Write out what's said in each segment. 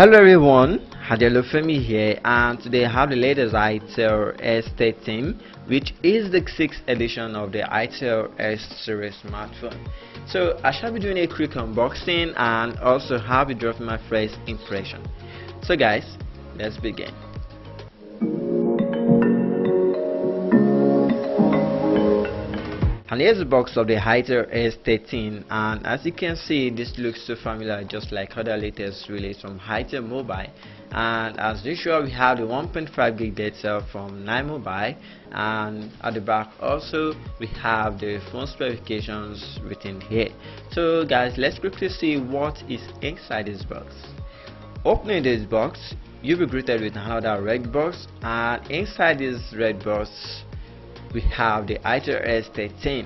Hello everyone, Hadelo Femi here, and today I have the latest Itel S13, which is the 6th edition of the Itel S series smartphone. So I shall be doing a quick unboxing and also have you drop my first impression. So guys, let's begin. And here's the box of the Itel S13, and as you can see, this looks so familiar, just like other latest release from Itel Mobile. And as usual, we have the 1.5 gig data from Mobile, and at the back also we have the phone specifications written here. So guys, let's quickly see what is inside this box. Opening this box, you'll be greeted with another red box, and inside this red box we have the Itel S13,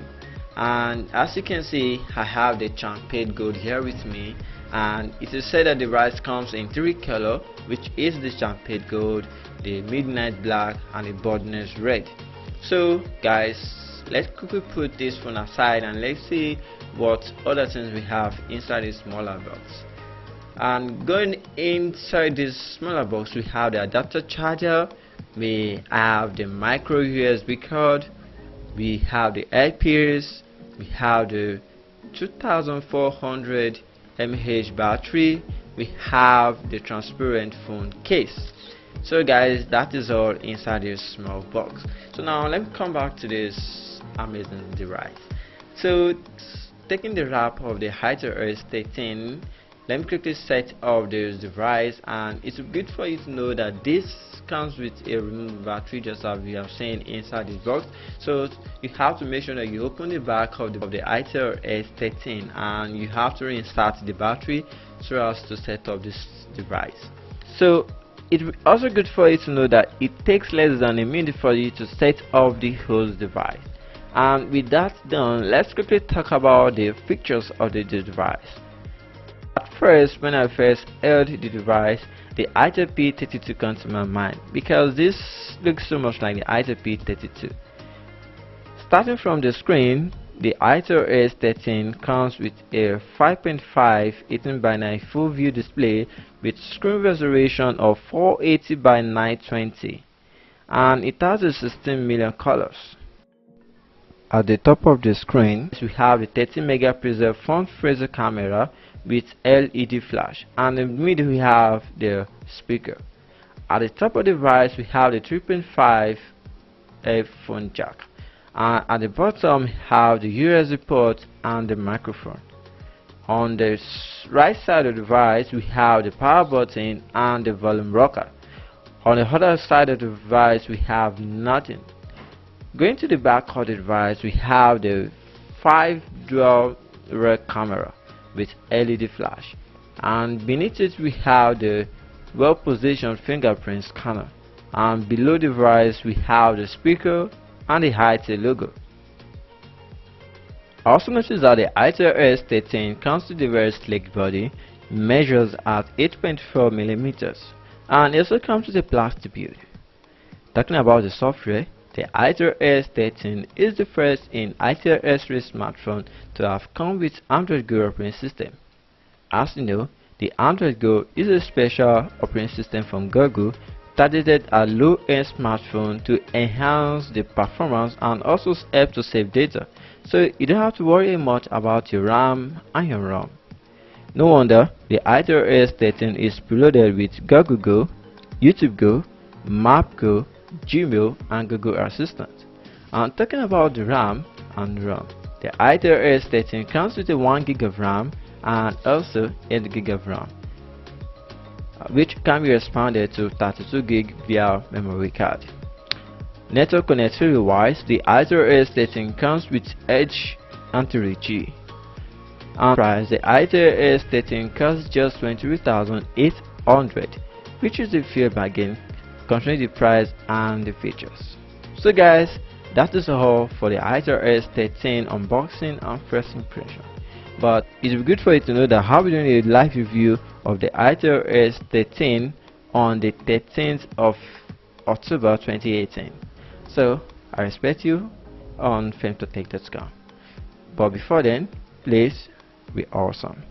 and as you can see, I have the champagne gold here with me, and it is said that the device comes in 3 colors, which is the champagne gold, the midnight black, and the boldness red. So guys, let's quickly put this phone aside and let's see what other things we have inside this smaller box. And going inside this smaller box, we have the adapter charger, we have the micro USB card, we have the earpiece, we have the 2400 mAh battery, we have the transparent phone case. So guys, that is all inside this small box. So now let me come back to this amazing device. So taking the wrap of the Itel S13, let me quickly set up this device, and it's good for you to know that this comes with a removable battery, just as we have seen inside this box. So you have to make sure that you open the back of the Itel S13 and you have to reinsert the battery so as to set up this device. So it's also good for you to know that it takes less than a minute for you to set up the whole device. And with that done, let's quickly talk about the features of the device. At first, when I first held the device, the Itel P32 comes to my mind because this looks so much like the Itel P32. Starting from the screen, the Itel S13 comes with a 5.5 18:9 full view display with screen resolution of 480 by 920, and it has a 16 million colors. At the top of the screen, we have the 30 megapixel front-facing camera with LED flash, and in the middle we have the speaker. At the top of the device we have the 3.5 headphone jack, and at the bottom we have the USB port and the microphone. On the right side of the device we have the power button and the volume rocker. On the other side of the device we have nothing. Going to the back of the device, we have the 5 dual rear camera with LED flash, and beneath it we have the well-positioned fingerprint scanner, and below the device we have the speaker and the Itel logo. Also notice that the Itel S13 comes with a very sleek body, measures at 8.4 millimeters, and it also comes with a plastic build. Talking about the software, the Itel S13 is the first in Itel S series smartphone to have come with Android Go operating system. As you know, the Android Go is a special operating system from Google targeted at low-end smartphones to enhance the performance and also help to save data, so you don't have to worry much about your RAM and your ROM. No wonder the Itel S13 is preloaded with Google Go, YouTube Go, Map Go, Gmail, and Google Assistant. And talking about the RAM and ROM, the Itel S13 comes with a 1 gig of RAM and also 8 gig of RAM, which can be expanded to 32 gig via memory card. Network connectivity wise, the Itel S13 comes with Edge Anti-G. And price, the Itel S13 costs just 23,800, which is a fair bargain considering the price and the features. So guys, that is all for the Itel S13 unboxing and first impression. But it would be good for you to know that I'll be doing a live review of the Itel S13 on the 13th of October 2018. So I expect you on femtotech.com. But before then, please be awesome.